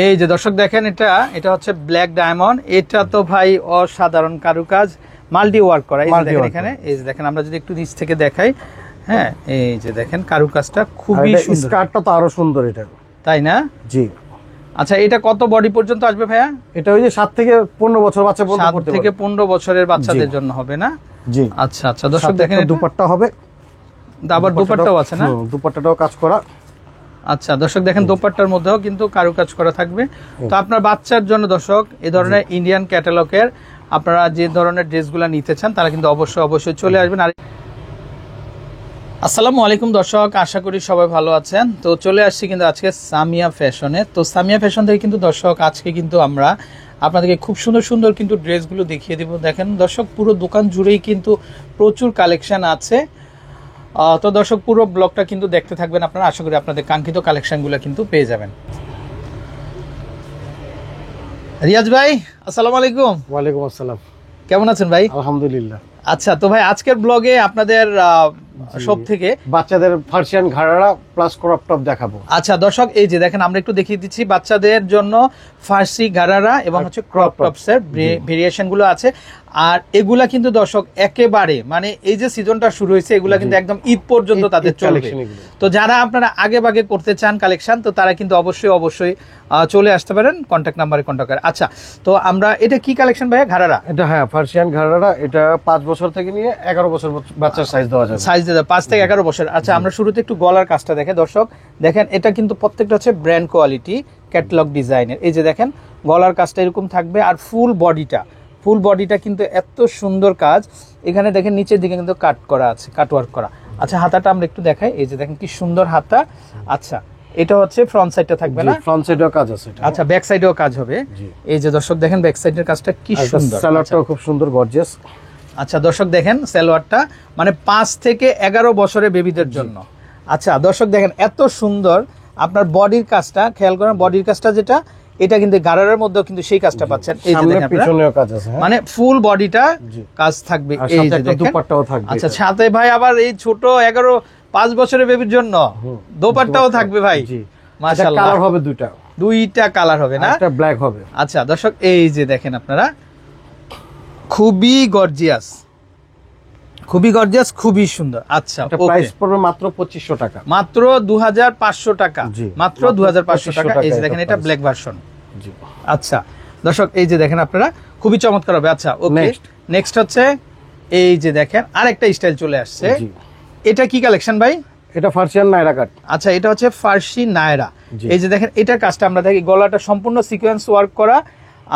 এই যে দর্শক দেখেন, এটা হচ্ছে ব্ল্যাক ডায়মন্ড। এটা তো ভাই অসাধারণ কারুকাজ, মাল্টি ওয়ার্ক করা। এই যে দেখেন এখানে, এই যে দেখেন, আমরা যদি একটু নিচ থেকে দেখাই, হ্যাঁ এই যে দেখেন কারুকাজটা খুবই সুন্দর। স্কার্টটা তো আরো সুন্দর, এটা তাই না? জি। আচ্ছা, এটা কত বডি পর্যন্ত আসবে ভাইয়া? এটা ওই যে 7 থেকে 15 বছর বাচ্চা পর্যন্ত পড়তে পারে। 7 থেকে 15 বছরের বাচ্চাদের জন্য হবে না? জি। আচ্ছা আচ্ছা দর্শক দেখেন, দুপাট্টা হবে, আবার দুপাট্টাও আছে না? দুপাট্টাটাও কাজ করা। আচ্ছা দর্শক দেখেন, দোপাট্টার মধ্যেও কিন্তু কারুকাজ করা থাকবে। তো আপনার বাচ্চার জন্য দর্শক এই ধরনের ইন্ডিয়ান ক্যাটালগের আপনারা যে ধরনের ড্রেসগুলো নিতে চান তারা কিন্তু অবশ্যই চলে আসবেন। আর আসসালামু আলাইকুম দর্শক, আশা করি সবাই ভালো আছেন। তো চলে আসছি কিন্তু আজকে সামিয়া ফ্যাশনে। তো সামিয়া ফ্যাশন থেকে কিন্তু দর্শক আজকে কিন্তু আমরা আপনাদেরকে খুব সুন্দর সুন্দর কিন্তু ড্রেসগুলো দেখিয়ে দেব। দেখেন দর্শক, পুরো দোকান জুড়েই কিন্তু প্রচুর কালেকশন আছে। তো দর্শক পুরো ব্লগটা কিন্তু দেখতে থাকবেন আপনারা, আশা করি আপনাদের কাঙ্ক্ষিত কালেকশনগুলো কিন্তু পেয়ে যাবেন। রিয়াজ ভাই, আসসালামু আলাইকুম। ওয়ালাইকুম আসসালাম। কেমন আছেন ভাই? আলহামদুলিল্লাহ। আচ্ছা, তো ভাই আজকের ব্লগে আপনাদের সব থেকে বাচ্চাদের ফার্সিয়ান ঘাড়ারা প্লাস ক্রপ টপ দেখাবো। আচ্ছা দর্শক, এই যে দেখেন আমরা একটু দেখিয়ে দিচ্ছি বাচ্চাদের জন্য ফার্সি ঘাড়ারা এবং হচ্ছে ক্রপ টপস এর ভেরিয়েশন গুলো আছে। আর এগুলা কিন্তু দর্শক একেবারে মানে এই যে সিজনটা শুরু হয়েছে, এগুলা কিন্তু একদম ঈদ পর্যন্ত তাদের চলবে। তো যারা আপনারা আগে ভাগে করতে চান কালেকশন, তো তারা কিন্তু অবশ্যই চলে আসতে পারেন, কন্ট্যাক্ট নাম্বারে কন্ট্যাক্ট করে। আচ্ছা, তো আমরা এটা কি কালেকশন ভাইয়া? ঘাড়ারা? এটা হ্যাঁ ফার্সিয়ান ঘাড়ারা। এটা 5 বছর থেকে নিয়ে 11 বছর বাচ্চার সাইজ দেওয়া যাবে। সাইজ দেওয়া 5 থেকে 11 বছর। আচ্ছা, আমরা শুরুতে একটু গলার কাজটা দেখে দর্শক দেখেন, এটা কিন্তু প্রত্যেকটা হচ্ছে ব্র্যান্ড কোয়ালিটি ক্যাটালগ ডিজাইনের। এই যে দেখেন গলার কাজটা এরকম থাকবে, আর ফুল বডিটা কিন্তু এত সুন্দর কাজ। এখানে দেখেন নিচের দিকে কিন্তু কাট করা আছে, কাট ওয়ার্ক করা। আচ্ছা, হাতাটা আমরা একটু দেখাই। এই যে দেখেন কি সুন্দর হাতা। আচ্ছা, এটা হচ্ছে ফ্রন্ট সাইডটা থাকবে না? ফ্রন্ট সাইডেও কাজ আছে। আচ্ছা, ব্যাক সাইডেও কাজ হবে। এই যে দর্শক দেখেন ব্যাক সাইডের কাজটা কি সুন্দর। সালোয়ারটাও খুব সুন্দর, গর্জিয়াস। আচ্ছা দর্শক দেখেন সালোয়ারটা মানে 5 থেকে 11 বছরের বেবিদের জন্য। আচ্ছা দর্শক দেখেন এত সুন্দর আপনার বডির কাজটা, খেয়াল করেন বডির কাজটা যেটা, এটা কিন্তু গারারের মধ্যেও কিন্তু সেই কাজটা পাচ্ছেন। এই যে দেখেন পিছনেও কাজ আছে, মানে ফুল বডিটা কাজ থাকবে। এই যে দেখেন দুপাট্টাও থাকবে। আচ্ছা, সাথে ভাই আবার এই ছোট 5 বছরের বেবির জন্য দোপাট্টাও থাকবে ভাই। মাশাআল্লাহ, কালার হবে দুইটা কালার হবে না? একটা ব্ল্যাক হবে। আচ্ছা দর্শক, এই যে দেখেন আপনারা খুবই গর্জিয়াস, খুবই সুন্দর। আচ্ছা, প্রাইস পড়বে মাত্র 2500 টাকা, মাত্র 2500 টাকা, মাত্র 2500 টাকা। এই যে দেখেন এটা ব্ল্যাক ভার্সন। আচ্ছা দর্শক, এই যে দেখেন আপনারা খুবই চমৎকার হবে। আচ্ছা ওকে, নেক্সট হচ্ছে এই যে দেখেন আরেকটা স্টাইল চলে আসছে। এটা কি কালেকশন ভাই? এটা ফার্সিয়ান নায়রা কাট। আচ্ছা, এটা হচ্ছে ফার্সি নায়রা। এই যে দেখেন এটার কাজটা আমরা দেখি, গলাটা সম্পূর্ণ সিকোয়েন্স ওয়ার্ক করা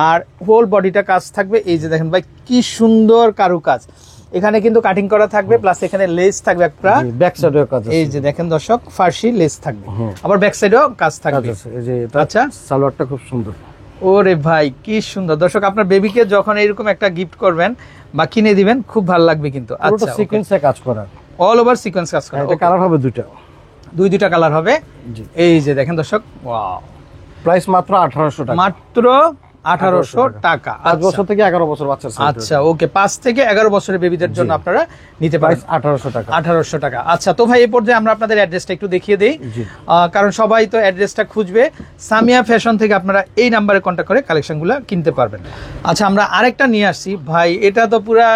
আর হোল বডিটা কাজ থাকবে। এই যে দেখেন ভাই কি সুন্দর কারুকাজ। এখানে কিন্তু কাটিং করা থাকবে, প্লাস এখানে লেস থাকবে একটা, ব্যাক সাইডেও কাজ আছে। এই যে দেখেন দর্শক ফার্সি লেস থাকবে, আবার ব্যাক সাইডেও কাজ থাকবে। এই যে আচ্ছা, সালোয়ারটা খুব সুন্দর। ওরে ভাই কি সুন্দর। দর্শক আপনার বেবিকে যখন এরকম একটা গিফট করবেন বা কিনে দিবেন, খুব ভালো লাগবে কিন্তু। আচ্ছা, সিকোয়েন্সে কাজ করা, অল ওভার সিকোয়েন্স কাজ করা। এটা কালার হবে দুইটা কালার হবে। এই যে দেখেন দর্শক, ওয়াও, প্রাইস মাত্র 1800 টাকা, মাত্র 1800 টাকা। 5 বছর থেকে 11 বছর বাচ্চা। আচ্ছা ওকে, 5 থেকে 11 বছরের বেবিদের জন্য আপনারা নিতে পারেন। 1800 টাকা, 1800 টাকা। আচ্ছা, তো ভাই এই পর্যায়ে আমরা আপনাদের অ্যাড্রেসটা একটু দেখিয়ে দেই, কারণ সবাই তো অ্যাড্রেসটা খুঁজবে। সামিয়া ফ্যাশন থেকে আপনারা এই নাম্বারে কন্ট্যাক্ট করে কালেকশনগুলো কিনতে পারবেন। আচ্ছা, আমরা আরেকটা নিয়ে আসছি ভাই, এটা তো পুরা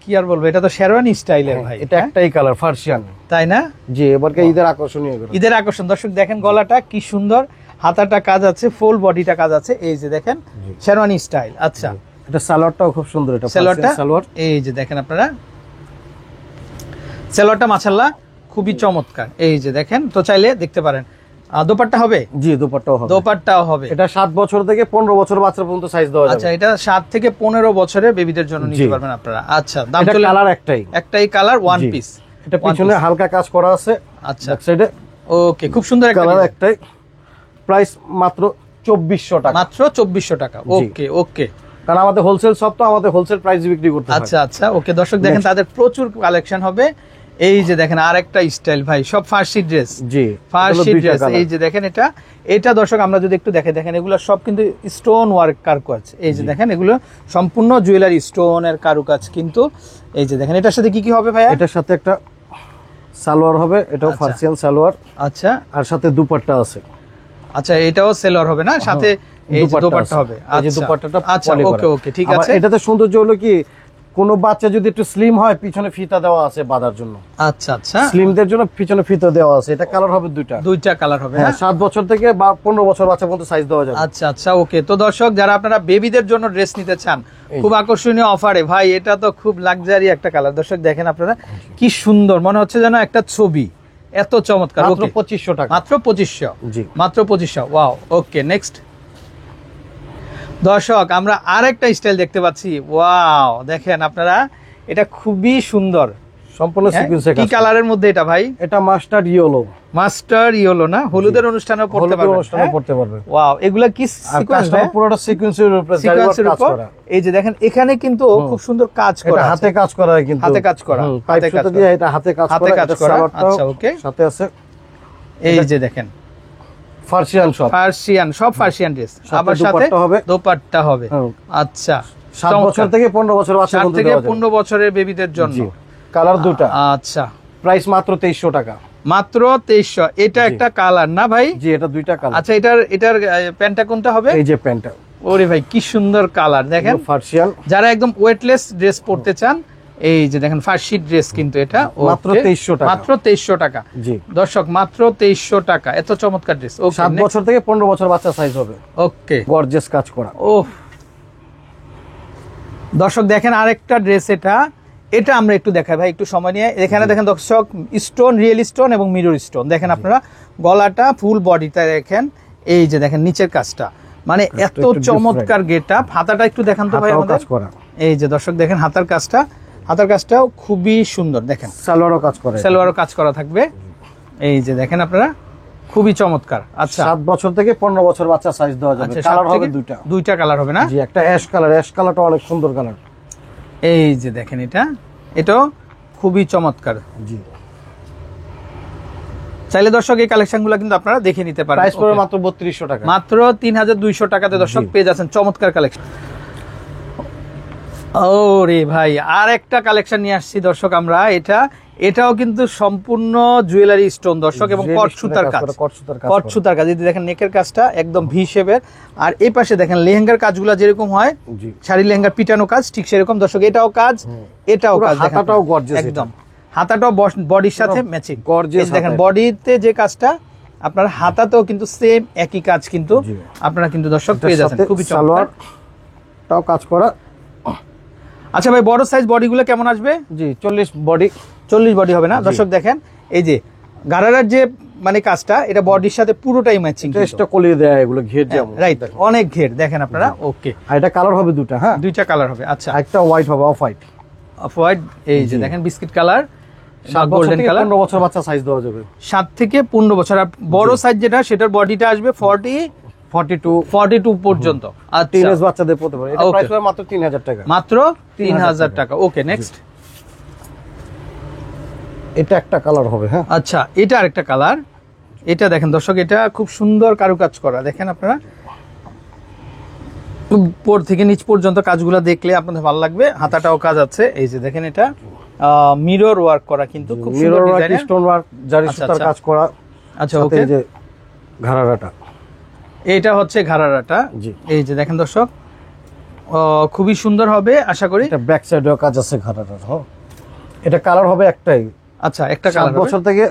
কি আর বলবো, এটা তো শেরওয়ানি স্টাইলের ভাই। এটা একটাই কালার ফার্সিয়ান, তাই না? জি, এবারকে ঈদের আকর্ষণ। দর্শক দেখেন গলাটা কি সুন্দর, হাতাটা কাজ আছে, ফুল বডিটা কাজ আছে। এই যে দেখেন শেরওয়ানি স্টাইল। আচ্ছা, এটা সালোয়ারটাও খুব সুন্দর। এটা সালোয়ার, এই যে দেখেন আপনারা সালোয়ারটা মাশাআল্লাহ খুবই চমৎকার। এই যে দেখেন, তো চাইলে দেখতে পারেন। দোপাট্টা হবে? জি, দোপাট্টাও হবে। এটা 7 বছর থেকে 15 বছর বাচ্চা পর্যন্ত সাইজ দেওয়া যাবে। আচ্ছা, এটা 7 থেকে 15 বছরের বেবিদের জন্য নিতে পারবেন আপনারা। আচ্ছা, দাম চলে কালার একটাই কালার, ওয়ান পিস। এটা পিছনে হালকা কাজ করা আছে। আচ্ছা, ব্যাক সাইডে ওকে, খুব সুন্দর একটা কালার একটাই। প্রাইস মাত্র 2400 টাকা, মাত্র 2400 টাকা। ওকে, কারণ আমাদের হোলসেল সব, তো আমাদের হোলসেল প্রাইস বিক্রি করতে হয়। আচ্ছা ওকে, দর্শক দেখেন তাদের প্রচুর কালেকশন হবে। এই যে দেখেন আরেকটা স্টাইল ভাই, সব ফার্সি ড্রেস। জি, ফার্সি ড্রেস। এই যে দেখেন এটা দর্শক আমরা যদি একটু দেখেন, এগুলো সব কিন্তু স্টোন ওয়ার্ক কারুকাজ। এই যে দেখেন এগুলো সম্পূর্ণ জুয়েলারি স্টোনের কারুকাজ কিন্তু। এই যে দেখেন এটার সাথে কি হবে ভাইয়া? এটার সাথে একটা সালোয়ার হবে, এটাও ফার্সিয়ান সালোয়ার। আচ্ছা, আর সাথে দুপাট্টা আছে। আচ্ছা এটাও সেলর হবে না, সাথে এই যে দোপাট্টা হবে। এই যে দুপাট্টাটা আচ্ছা পলি ওকে করা। ওকে ঠিক আবার আছে। এটাতে সৌন্দর্য হলো কি, কোন বাচ্চা যদি একটু স্লিম হয় পিছনে ফিতা দেওয়া আছে বাঁধার জন্য, আচ্ছা আচ্ছা স্লিমদের জন্য পিছনে ফিতা দেওয়া আছে। এটা কালার হবে দুইটা কালার হবে। হ্যাঁ, হ্যাঁ 7 বছর থেকে 15 বছর বাচ্চা পর্যন্ত সাইজ দেওয়া যাবে। আচ্ছা আচ্ছা ওকে। তো দর্শক যারা আপনারা বেবিদের জন্য ড্রেস নিতে চান খুব আকর্ষণীয় অফারে, ভাই এটা তো খুব লাক্সারি একটা কালার। দর্শক দেখেন আপনারা কি সুন্দর, মনে হচ্ছে যেন একটা ছবি, এত চমৎকার। মাত্র 2500 টাকা। মাত্র 2500। জি মাত্র 2500। Wow okay next. দর্শক আমরা আরেকটা স্টাইল দেখতে পাচ্ছি। ওয়াও দেখেন আপনারা, এটা খুবই সুন্দর, সম্পূর্ণ সিকোয়েন্সে কি কালারের মধ্যে এটা ভাই? এটা মাস্টার্ড ইয়েলো। মাস্টার ইয়েলো না, হলুদের অনুষ্ঠানেও পড়তে পারবে। অনুষ্ঠানে পড়তে পারবে। ওয়াও এগুলা কি সিকোয়েন্স? পুরোটা সিকোয়েন্সের উপরে সিকোয়েন্সের কাজ উপর। করা। এই যে দেখেন এখানে কিন্তু খুব সুন্দর কাজ করা এটা আছে। হাতে কাজ করা কিন্তু, হাতে কাজ করা, পাইপ সুতা দিয়ে এটা হাতে কাজ করা। হাতে কাজ করা। আচ্ছা ওকে। সাথে আছে এই যে দেখেন ফার্সিয়ান সব, ফার্সিয়ান, সব ফার্সিয়ান ড্রেস, আবার সাথে দুপাট্টা হবে। দোপাট্টা হবে। হ্যাঁ। আচ্ছা 7 বছর থেকে 15 বছর বাচ্চা 7 পর্যন্ত থেকে দেওয়া যাবে। 15 বছরের বেবিদের জন্য। জি কালার দুটো। আচ্ছা প্রাইস মাত্র 2300 টাকা। মাত্র 2300। এটা একটা কালার না ভাই? জি এটা দুইটা কালার। আচ্ছা এটার প্যান্টটা কোনটা হবে? এই যে প্যান্টটা। ওরে ভাই কি সুন্দর কালার দেখেন। ফার্সিয়ান, যারা একদম ওয়েটলেস ড্রেস পরতে চান, এই যে দেখেন ফার্সি ড্রেস কিন্তু এটা মাত্র 2300 টাকা। মাত্র 2300 টাকা। জি দর্শক মাত্র 2300 টাকা, এত চমৎকার ড্রেস। ওকে 7 বছর থেকে 15 বছর বাচ্চা সাইজ হবে। ওকে গর্জিয়াস কাজ করা। ওহ দর্শক দেখেন আরেকটা ড্রেস, এটা আমরা একটু দেখাই ভাই, একটু সময় নিয়ে। এখানে দেখেন দর্শক স্টোন, রিয়েল স্টোন এবং মিরর স্টোন দেখেন আপনারা। গলাটা ফুল বডিটা দেখেন, এই যে দেখেন নিচের কাজটা, মানে এত চমৎকার গেটআপ। হাতাটা একটু দেখান তো ভাই হাতাও আমাদের। কাজ করা। এই যে দর্শক দেখেন হাতার কাজটাও খুবই সুন্দর দেখেন। সালোয়ারও কাজ করে। সালোয়ারও কাজ করা থাকবে। এই যে দেখেন আপনারা খুবই চমৎকার। আচ্ছা 7 বছর থেকে 15 বছর বাচ্চা সাইজ দেওয়া যাবে। আচ্ছা, কালার 7 হবে থেকে দুইটা। দুইটা কালার হবে না? জি একটা অ্যাশ কালার, অ্যাশ কালারটা অনেক সুন্দর কালার। এই যে দেখেন এটাও খুবই চমৎকার। জি চাইলে দর্শক এই কালেকশনগুলো কিন্তু আপনারা দেখে নিতে পারেন। প্রাইস পড়বে Okay. মাত্র 3200 টাকা। মাত্র 3200 টাকাতে দর্শক জি। পেয়ে যাচ্ছেন চমৎকার কালেকশন। ও রে ভাই আর একটা কালেকশন নিয়ে আসছি দর্শক আমরা। এটাও কিন্তু সম্পূর্ণ জুয়েলারি স্টোন দর্শক, এবং কট সুতার কাজ। কট সুতার কাজ, এই যে দেখেন নেকের কাজটা একদম ভি শেপের। আর এই পাশে দেখেন লেহেঙ্গার কাজগুলো যেরকম হয়, জি শাড়ি লেহেঙ্গার পিটানো কাজ ঠিক সেরকম দর্শক। এটাও কাজ, এটাও কাজ। দেখেন হাতাটাও গর্জিয়াস একদম, হাতাটাও বডির সাথে ম্যাচিং। গর্জিয়াস দেখেন বডিতে যে কাজটা, আপনার হাতাতেও কিন্তু সেম একই কাজ কিন্তু জি। আপনারা কিন্তু দর্শক পেয়ে যাচ্ছেন। খুবই চমৎকার। সালোয়ারটাও কাজ করা। আচ্ছা ভাই বড় সাইজ বডিগুলো কেমন আসবে? জি 40 বডি। 40 বডি হবে না? দর্শক দেখেন এই যে গারারার যে মানে কাজটা, এটা বডির সাথে পুরোটাই ম্যাচিং। টেস্টটা কলিয়ে দেয় এগুলো ঘের যেমন। রাইট, অনেক ঘের দেখেন আপনারা। ওকে আর এটা কালার হবে দুটো। হ্যাঁ দুইটা কালার হবে। আচ্ছা একটা হোয়াইট হবে, অফ হোয়াইট। অফ হোয়াইট, এই যে দেখেন বিস্কিট কালার, 7 বছর গোল্ডেন থেকে কালার। 15 বছর বাচ্চা সাইজ দেওয়া যাবে। 7 থেকে 15 বছর। আর বড় সাইজ যেটা, সেটার বডিটা আসবে 42 পর্যন্ত। আচ্ছা টিনেজ বাচ্চাদের পড়তে পারে। এটা Okay. প্রাইস হবে মাত্র 3000 টাকা। মাত্র 3000 টাকা। Okay next. এটা একটা কালার হবে। হ্যাঁ আচ্ছা এটা আরেকটা কালার। এটা দেখেন দর্শক, এটা খুব সুন্দর কারুকাজ করা দেখেন আপনারা। উপর থেকে নিচ পর্যন্ত কাজগুলো দেখলে আপনাদের ভালো লাগবে। হাতাটাও কাজ আছে, এই যে দেখেন এটা মিরর ওয়ার্ক করা কিন্তু খুব সুন্দর মিরর ওয়ার্ক, ডিজাইনের। স্টোন ওয়ার্ক, জারি আচ্ছা, সুতার আচ্ছা। কাজ করা। আচ্ছা সাথে ওকে, এই যে ঘাড়াটা। এটা হচ্ছে ঘাড়ারাটা। জি এই যে দেখেন দর্শক খুবই সুন্দর হবে আশা করি। এটা ব্যাক সাইডেও কাজ আছে ঘাড়াটার। হ্যাঁ এটা কালার হবে একটাই। আচ্ছা একটা 7 কালার বছর থেকে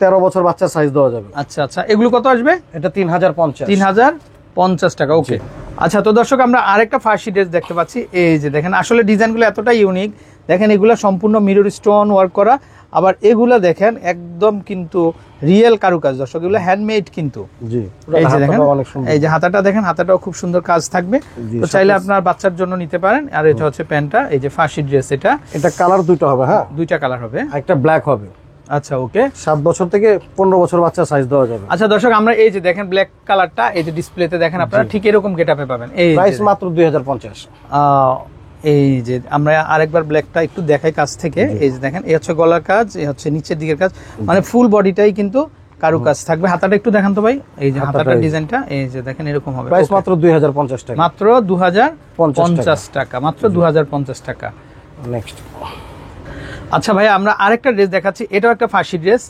13 বছর বাচ্চা সাইজ দেওয়া যাবে। আচ্ছা আচ্ছা এগুলো কত আসবে? এটা 3050। 3050 টাকা। ওকে আচ্ছা তো দর্শক আমরা আরেকটা ফার্সি ড্রেস দেখতে পাচ্ছি। এই যে দেখেন আসলে ডিজাইনগুলো এতটাই ইউনিক দেখেন। এগুলো সম্পূর্ণ মিরর স্টোন ওয়ার্ক করা। আবার এগুলা দেখেন একদম কিন্তু রিয়েল কারুকাজ দর্শক, এগুলো হ্যান্ডমেড কিন্তু। জি এই যে দেখেন, অনেক সুন্দর। এই যে হাতাটা দেখেন, হাতাটাও খুব সুন্দর কাজ থাকবে। জি, তো চাইলে সাথে- আপনার বাচ্চার জন্য নিতে পারেন। আর এটা হচ্ছে প্যান্টটা, এই যে ফার্সি ড্রেস, এটা কালার দুটো হবে। হ্যাঁ দুইটা কালার হবে। একটা ব্ল্যাক হবে। আচ্ছা ওকে 7 বছর থেকে 15 বছর বাচ্চা সাইজ দেওয়া যাবে। আচ্ছা দর্শক আমরা এই যে দেখেন ব্ল্যাক কালারটা, এই যে ডিসপ্লেতে দেখেন আপনারা ঠিক এরকম গেটআপে পাবেন। এই যে প্রাইস মাত্র 2050। এই যে আমরা আরেকবার ব্ল্যাকটা একটু দেখাই কাছ থেকে। এই যে দেখেন এই হচ্ছে গলার কাজ, এই হচ্ছে নিচের দিকের কাজ, মানে ফুল বডিটাই কিন্তু কারুকাজ থাকবে। হাতাটা একটু দেখান তো ভাই, এই যে হাতাটার ডিজাইনটা এই যে দেখেন এরকম হবে। Price Okay. মাত্র 2050 টাকা। মাত্র 2050 টাকা। মাত্র 2050 টাকা। নেক্সট আচ্ছা ভাই, আমরা আরেকটা ড্রেস দেখাচ্ছি, এটাও একটা ফার্সি ড্রেস।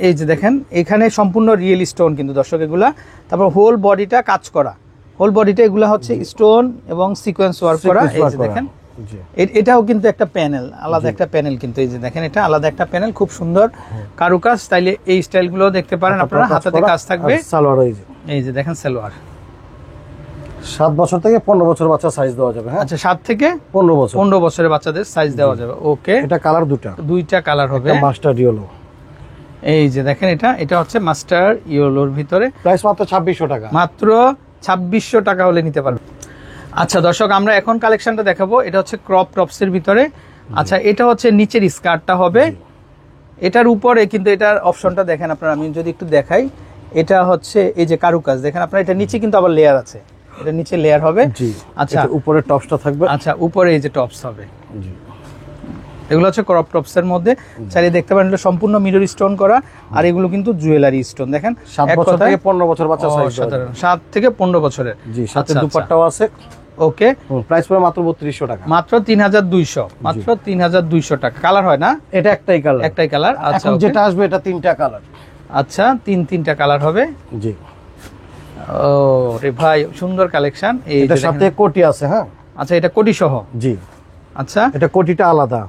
এই যে দেখেন এখানে সম্পূর্ণ রিয়েল স্টোন কিন্তু দর্শক এগুলা, তারপর হোল বডিটা কাজ করা, হোল বডিটা এগুলা হচ্ছে স্টোন এবং সিকোয়েন্স ওয়ার্ক করা। এই যে দেখেন এটাও কিন্তু একটা প্যানেল, আলাদা একটা প্যানেল কিন্তু, এই যে দেখেন এটা আলাদা একটা প্যানেল, খুব সুন্দর কারুকাজ। তাইলে এই স্টাইলগুলো দেখতে পারেন আপনারা, হাতাতে কাজ থাকবে। সালোয়ার এই যে দেখেন সালোয়ার, 7 বছর থেকে 15 বছর বাচ্চা সাইজ দেওয়া যাবে। হ্যাঁ, আচ্ছা 7 থেকে 15 বছরের বাচ্চাদের সাইজ দেওয়া যাবে। ওকে, এটা কালার দুইটা কালার হবে, মাস্টার ইয়েলো। এই যে দেখেন এটা হচ্ছে মাস্টার ইয়েলোর ভিতরে, প্রাইস মাত্র 2600 টাকা, মাত্র 2600 টাকা হলে নিতে পারবে। আচ্ছা দর্শক, আমরা এখন কালেকশনটা দেখাবো, এটা হচ্ছে ক্রপ টপসের ভিতরে। আচ্ছা, এটা হচ্ছে নিচের স্কার্টটা হবে, এটার উপরে কিন্তু এটার অপশনটা দেখেন আপনারা, আমি যদি একটু দেখাই, এটা হচ্ছে এই যে কারুকাজ দেখেন আপনারা, এটা নিচে কিন্তু আবার লেয়ার আছে, এটা নিচে লেয়ার হবে। জি, আচ্ছা উপরে টপসটা থাকবে। আচ্ছা, উপরে এই যে টপস হবে, জি, এগুলো হচ্ছে ক্রপ টপসের মধ্যে, চাইলে দেখতে পারেন এটা সম্পূর্ণ মিরর স্টোন করা, আর এগুলো কিন্তু জুয়েলারি স্টোন। দেখেন 7 বছর থেকে 15 বছর বাচ্চা সাইজ দেওয়া যাবে। 7 থেকে 15 বছরের। জি, সাথে দুপাট্টাও আছে। ওকে, প্রাইস পড়ে মাত্র 3200 টাকা, মাত্র 3200, মাত্র 3200 টাকা। কালার হয় না, এটা একটাই কালার। আচ্ছা, এখন যেটা আসবে এটা 3টা কালার। আচ্ছা, তিনটা কালার হবে। জি, ও রে ভাই, সুন্দর কালেকশন। এটার সাথে কোটি আছে। হ্যাঁ, আচ্ছা, এটা কোটি সহ। জি, আচ্ছা, এটা কোটিটা আলাদা,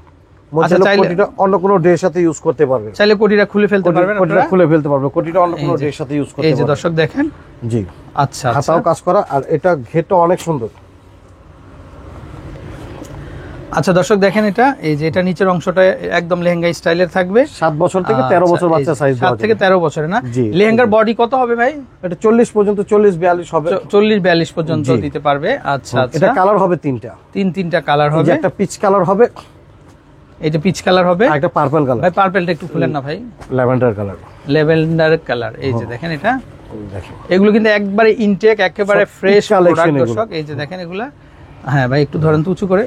আচ্ছা, চাইলে কোটিটা অন্য কোনো ড্রেসের সাথে ইউজ করতে পারবে, চাইলে কোটিটা খুলে ফেলতে পারবেন, কোটিটা খুলে ফেলতে পারবে, কোটিটা অন্য কোনো ড্রেসের সাথে ইউজ করতে পারবে। এই যে দর্শক দেখেন। জি, আচ্ছা, হাতাও কাজ করা, আর এটা ঘেরটা অনেক সুন্দর। আচ্ছা দর্শক দেখেন, এটা এই যে এটা নিচের অংশটা একদম লেহেঙ্গা স্টাইলের থাকবে। 7 বছর থেকে 13 বছর বাচ্চা সাইজ দেওয়া 7 থেকে 13 বছরে না? জি। লেহেঙ্গার বডি কত হবে ভাই? এটা 40 পর্যন্ত, 40-42 হবে, 40-42 পর্যন্ত জি। দিতে পারবে। আচ্ছা, এটা কালার হবে 3টা, তিনটা কালার এই হবে। যে একটা পিচ কালার হবে, এটা পিচ কালার হবে, আর একটা পার্পল কালার। ভাই পার্পলটা একটু খুলেন না ভাই, ল্যাভেন্ডার কালার, ল্যাভেন্ডার কালার। এই যে দেখেন এটা, দেখেন এগুলো কিন্তু একবারে ইনটেক, একেবারে সব ফ্রেশ peach collection প্রোডাক্ট এগুলো। দর্শক। এই যে দেখেন এগুলা, হ্যাঁ ভাই একটু ধরেন তো উঁচু করে,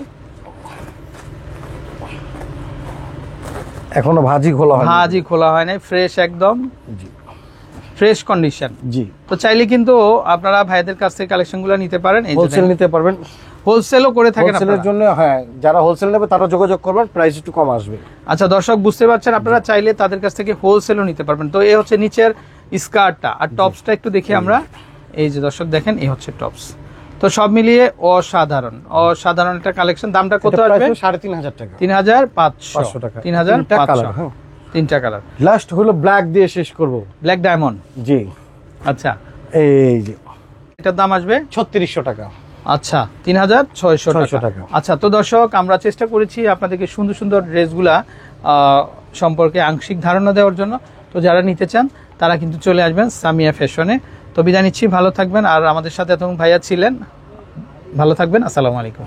এখনো ভাজি খোলা হয়, ভাজি খোলা হয় নাই, ফ্রেশ একদম, জি, ফ্রেশ কন্ডিশন। জি। তো চাইলে কিন্তু আপনারা ভাইদের কাছ থেকে কালেকশনগুলো নিতে পারেন। এই যে হোলসেল নিতে পারবেন, হোলসেলও করে থাকেন হোলসেলের আপনারা। জন্য। হ্যাঁ, যারা হোলসেল নেবে তারা যোগাযোগ করবেন, প্রাইস একটু কম আসবে। আচ্ছা দর্শক, বুঝতে পারছেন, আপনারা চাইলে তাদের কাছ থেকে হোলসেলও নিতে পারবেন। তো এই হচ্ছে নিচের স্কার্টটা, আর টপসটা একটু দেখি আমরা। এই যে দর্শক দেখেন, এই হচ্ছে টপস। তো সব মিলিয়ে অসাধারণ একটা কালেকশন। দামটা কত আসবে? 3500 টাকা, 3500 টাকা, 3500। তিনটা কালার। লাস্ট হলো ব্ল্যাক দিয়ে শেষ করব। Black diamond. জি, আচ্ছা, এই যে এটার দাম আসবে 3600 টাকা। আচ্ছা, 3600 টাকা। আচ্ছা, তো দর্শক আমরা চেষ্টা করেছি আপনাদেরকে সুন্দর সুন্দর ড্রেসগুলা সম্পর্কে আংশিক ধারণা দেওয়ার জন্য। তো যারা নিতে চান তারা কিন্তু চলে আসবেন সামিয়া ফ্যাশনে। তো বিদায় নিচ্ছি, ভালো থাকবেন। আর আমাদের সাথে এতক্ষণ ভাইয়া ছিলেন, ভালো থাকবেন। আসসালামু আলাইকুম।